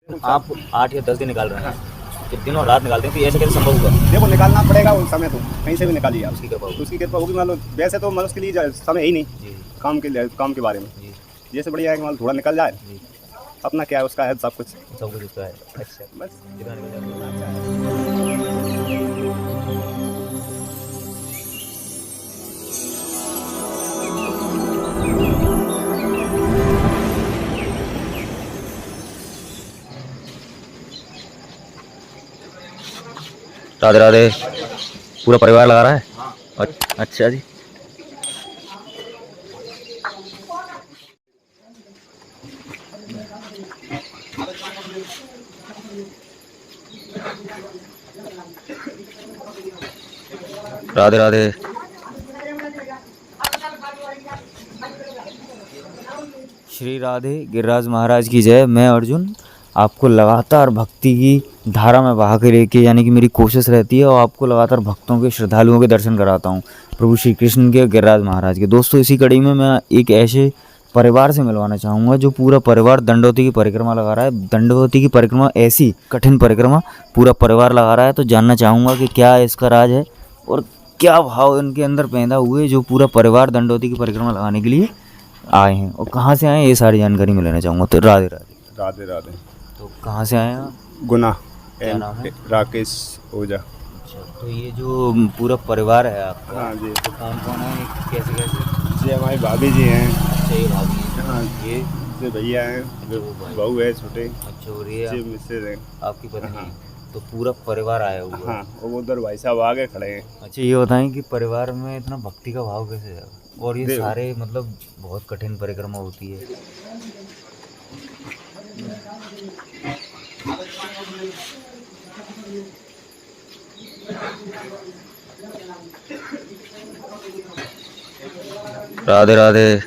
आप 8 या 10 दिन निकाल रहे हैं, जब दिन और रात निकालते हैं तो ये ऐसे कैसे संभव हुआ? देखो निकालना पड़ेगा उस समय, तो कहीं से भी निकालिए आप। उसकी कृपा होगी। उसकी कृपा होगी। मान लो वैसे तो मनुष्य के लिए समय है ही नहीं जी काम के लिए, काम के बारे में। जी जैसे बढ़िया है कि मान लो थोड़ा निकल जाए, जी, अपना क्या है उसका है सब कुछ। सब कुछ उसका है। अच्छा, बस जितना निकल जाता है। अच्छा है। राधे राधे। पूरा परिवार लगा रहा है? अच्छा जी। राधे राधे। श्री राधे गिरिराज महाराज की जय। मैं अर्जुन आपको लगातार भक्ति की धारा में बहा के लेके, यानी कि मेरी कोशिश रहती है और आपको लगातार भक्तों के, श्रद्धालुओं के दर्शन कराता हूँ प्रभु श्री कृष्ण के, गिरिराज महाराज के। दोस्तों, इसी कड़ी में मैं एक ऐसे परिवार से मिलवाना चाहूँगा जो पूरा परिवार दंडोती की परिक्रमा लगा रहा है। दंडोती की परिक्रमा, ऐसी कठिन परिक्रमा पूरा परिवार लगा रहा है। तो जानना चाहूँगा कि क्या इसका राज है और क्या भाव इनके अंदर पैदा हुए जो पूरा परिवार दंडोती की परिक्रमा लगाने के लिए आए हैं, और कहाँ से आए हैं, ये सारी जानकारी मैं लेना चाहूँगा। तो राधे राधे। राधे राधे। तो कहाँ से आए हैं आप? गुना क्या नाम है? राकेश ओझा। अच्छा, तो ये जो पूरा परिवार है आपका, हाँ जी। तो कौन कौन है, कैसे कैसे? ये हमारी भाभी जी हैं। अच्छा, ये भाभी है। हाँ ये ये भैया हैं, अच्छा, वो भाई। बहू है छोटे। अच्छा, और ये ये मिसेज हैं। आपकी पत्नी हाँ। है। तो पूरा परिवार आया हुआ है। हाँ, और वो उधर भाई साहब आगे खड़े हैं। अच्छा, ये बताएं कि परिवार में इतना भक्ति का भाव कैसे जागा, और ये देखो। सारे मतलब बहुत कठिन परिक्रमा होती है। राधे राधे।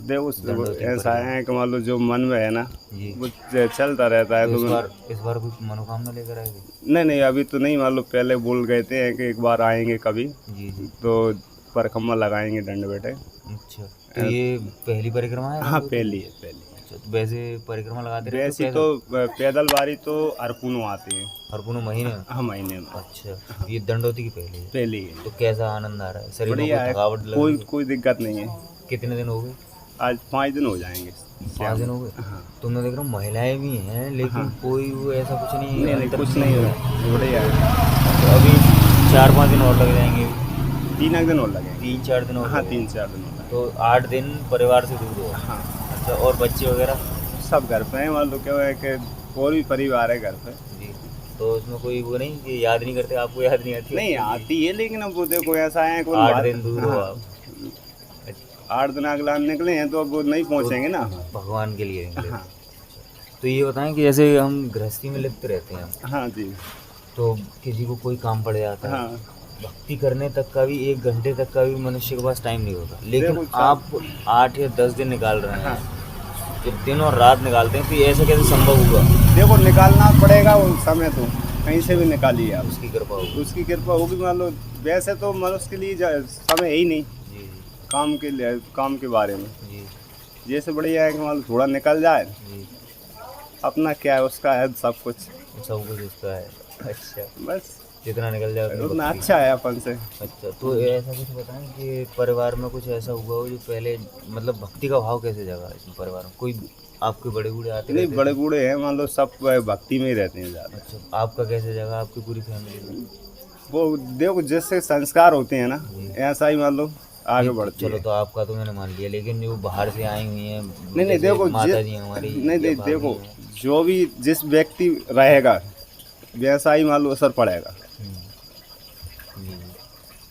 देखो ऐसा है कि मान लो जो मन में है ना, जी। वो चलता रहता है। तो तो इस बार कोई मनोकामना लेकर आएगी? नहीं अभी तो नहीं। मान लो पहले बोल गए थे कि एक बार आएंगे कभी, जी जी। तो परिक्रमा लगाएंगे दंड बैठे। अच्छा, तो ये पहली परिक्रमा है? हाँ पहली है, पहली। अच्छा, तो वैसे परिक्रमा लगाते रहते हो वैसी कैसे? तो पैदल बारी तो अरकुनो आती है। हर पूरे महीने में? हाँ महीने में। अच्छा, ये दंडोती की पहली है। पहली है। तो कैसा आनंद आ रहा है? शरीर में कोई बढ़िया है, थकावट लग कोई रही है? कोई दिक्कत नहीं है। कितने दिन हो गए? आज 5 दिन हो जाएंगे। 5 दिन हो गए? हाँ। तो मैं देख रहा हूँ महिलाएं भी हैं, लेकिन हाँ। कोई वो ऐसा कुछ नहीं नहीं अंतर कुछ नहीं है। हो। बढ़िया है। तो अभी 4-5 दिन और लग जाएंगे? 3 दिन और लगेंगे। 3-4 दिन और हाँ लगेंगे। 3-4 दिन और लगेंगे। तो 8 दिन परिवार से दूर हो? हाँ अच्छा, और बच्चे वगैरह? सब घर पे हैं। मान लो क्या है कि और भी परिवार है घर पे। जी। तो उसमें कोई वो नहीं कि याद नहीं करते, आपको याद नहीं आती? नहीं आती है, लेकिन अब वो देखो ऐसा है कि 8 दिन दूर हो हाँ, आप? 8 दिन अगला निकले हैं तो अब वो नहीं पहुँचेंगे ना। भगवान के लिए निकले। हाँ। तो ये बताएं कि जैसे हम गृहस्थी में लिप्त रहते हैं, हाँ जी। तो किसी को कोई काम पड़ जाता है, हाँ भक्ति करने तक का भी, 1 घंटे तक का भी मनुष्य के पास टाइम नहीं होता, लेकिन देखो, आप 8 या 10 दिन निकाल रहे हैं। हाँ। जब दिन और रात निकालते हैं तो ये ऐसा कैसे संभव हुआ? देखो निकालना पड़ेगा उस समय, तो कहीं से भी निकालिए आप। उसकी कृपा होगी। उसकी कृपा होगी। मान लो वैसे तो मनुष्य के लिए समय है ही नहीं जी काम के लिए, काम के बारे में। जी जैसे बढ़िया है कि मान लो थोड़ा निकल जाए, जी। अपना क्या है उसका है सब कुछ। सब कुछ उसका है। अच्छा, बस जितना निकल जाए उतनी उतना भक्ति। अच्छा है अपन से। अच्छा, तो ऐसा कुछ बताएं कि परिवार में कुछ ऐसा हुआ हो जो पहले मतलब भक्ति का भाव कैसे जगा इस परिवार में? कोई आपके बड़े बूढ़े आते नहीं रहते बड़े थे? बूढ़े हैं, मान लो सब भक्ति में ही रहते हैं ज़्यादा। अच्छा, आपका कैसे जगा, आपकी पूरी फैमिली में? वो देखो जैसे संस्कार होते हैं ना, जी। ऐसा ही मान लो आगे नहीं, बढ़ती चलो है। तो आपका तो मैंने मान लिया, लेकिन जो बाहर से आई हुई हैं, नहीं जैसे देखो माता जी हमारी नहीं या भाभी देखो, हैं। जो भी जिस व्यक्ति रहेगा वैसा ही मान लो असर पड़ेगा। जी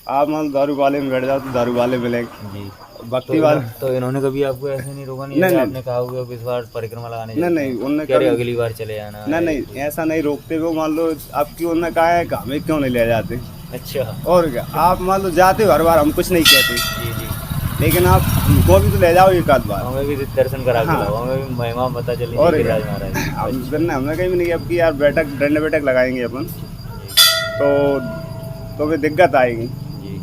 आप मान लो दारू वाले में बैठ जाओ तो दारू वाले मिलेंगे, जी। भक्ति वाले। तो इन्होंने कभी आपको ऐसे नहीं रोका? नहीं, नहीं, जैसे नहीं। आपने कहा होगा कि इस बार परिक्रमा लगाने नहीं, जाते नहीं, हैं, उनने कह रहे कभी- अगली बार चले जाना नहीं है, नहीं कोई- ऐसा नहीं रोकते वो। मान लो अब क्यों उन्होंने कहा है कि हमें क्यों नहीं ले जाते। अच्छा। और क्या, आप मान लो जाते हो हर बार, हम कुछ नहीं कहते, जी जी। लेकिन आप को भी तो ले जाओ एक आध बार। हमें भी दर्शन करा के हाँ। लाओ, हमें भी महिमा पता चली और क्या, गिरिराज महाराज की। हमने कहीं भी नहीं किया। अब की यार बैठक दंड बैठक लगाएंगे अपन, जी तो फिर दिक्कत आएगी। जी।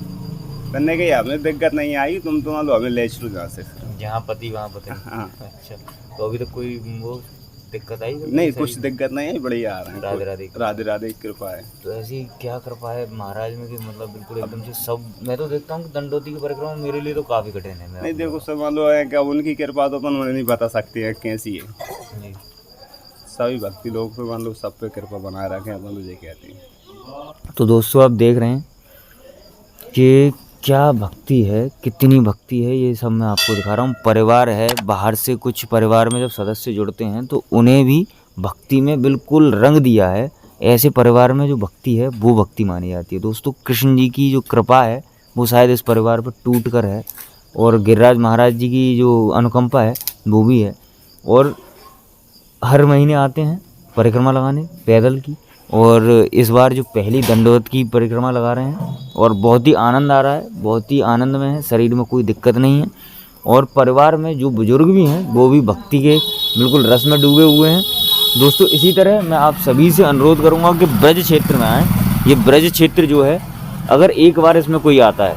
मैंने कहा हमें दिक्कत नहीं आई, तुम तो मान लो हमें ले चलो यहाँ से। जहाँ पति वहाँ पत्नी। हाँ अच्छा, तो अभी तक कोई वो दिक्कत आई कभी? नहीं, ऐसा कुछ ही? दिक्कत नहीं है, बढ़िया आ रहे हैं। राधे राधे। राधे राधे की कृपा है। तो ऐसी क्या कृपा है महाराज में कि मतलब बिल्कुल एकदम से सब। मैं तो देखता हूँ कि दंडोती की परिक्रमा मेरे लिए तो काफ़ी कठिन है। मैं नहीं देखो, सब मान लो है कि अब उनकी कृपा तो अपन नहीं बता सकते हैं कैसी है। जी। सभी भक्ति लोग पे मान लो सब पे कृपा बनाए रखें, अपन तो ये कहते हैं। तो दोस्तों आप देख रहे हैं कि क्या भक्ति है, कितनी भक्ति है, ये सब मैं आपको दिखा रहा हूँ। परिवार है, बाहर से कुछ परिवार में जब सदस्य जुड़ते हैं तो उन्हें भी भक्ति में बिल्कुल रंग दिया है। ऐसे परिवार में जो भक्ति है वो भक्ति मानी जाती है। दोस्तों कृष्ण जी की जो कृपा है वो शायद इस परिवार पर टूट कर है, और गिरिराज महाराज जी की जो अनुकंपा है वो भी है। और हर महीने आते हैं परिक्रमा लगाने पैदल की, और इस बार जो पहली दंडवत की परिक्रमा लगा रहे हैं, और बहुत ही आनंद आ रहा है, बहुत ही आनंद में है, शरीर में कोई दिक्कत नहीं है। और परिवार में जो बुजुर्ग भी हैं वो भी भक्ति के बिल्कुल रस में डूबे हुए हैं। दोस्तों इसी तरह मैं आप सभी से अनुरोध करूंगा कि ब्रज क्षेत्र में आएँ। ये ब्रज क्षेत्र जो है, अगर एक बार इसमें कोई आता है,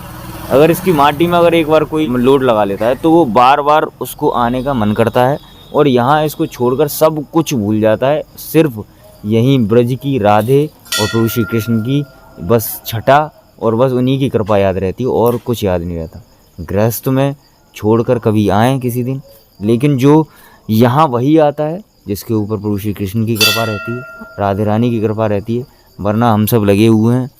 अगर इसकी माटी में अगर एक बार कोई लोड लगा लेता है तो वो बार बार उसको आने का मन करता है, और यहाँ इसको छोड़कर सब कुछ भूल जाता है। सिर्फ यहीं ब्रज की राधे और प्रभु श्री कृष्ण की बस छटा और बस उन्हीं की कृपा याद रहती है, और कुछ याद नहीं रहता। गृहस्थ में छोड़कर कभी आएँ किसी दिन, लेकिन जो यहाँ वही आता है जिसके ऊपर प्रभु श्री कृष्ण की कृपा रहती है, राधे रानी की कृपा रहती है। वरना हम सब लगे हुए हैं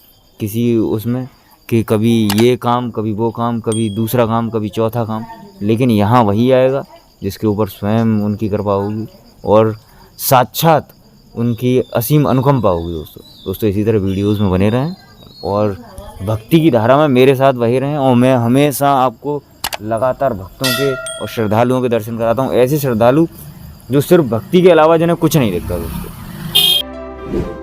किसी उसमें कि कभी ये काम, कभी वो काम, कभी दूसरा काम, कभी चौथा काम, लेकिन यहाँ वही आएगा जिसके ऊपर स्वयं उनकी कृपा होगी और साक्षात उनकी असीम अनुकंपा होगी। दोस्तों इसी तरह वीडियोस में बने रहें और भक्ति की धारा में मेरे साथ वही रहें, और मैं हमेशा आपको लगातार भक्तों के और श्रद्धालुओं के दर्शन कराता हूँ। ऐसे श्रद्धालु जो सिर्फ भक्ति के अलावा जिन्हें कुछ नहीं दिखता। दोस्तों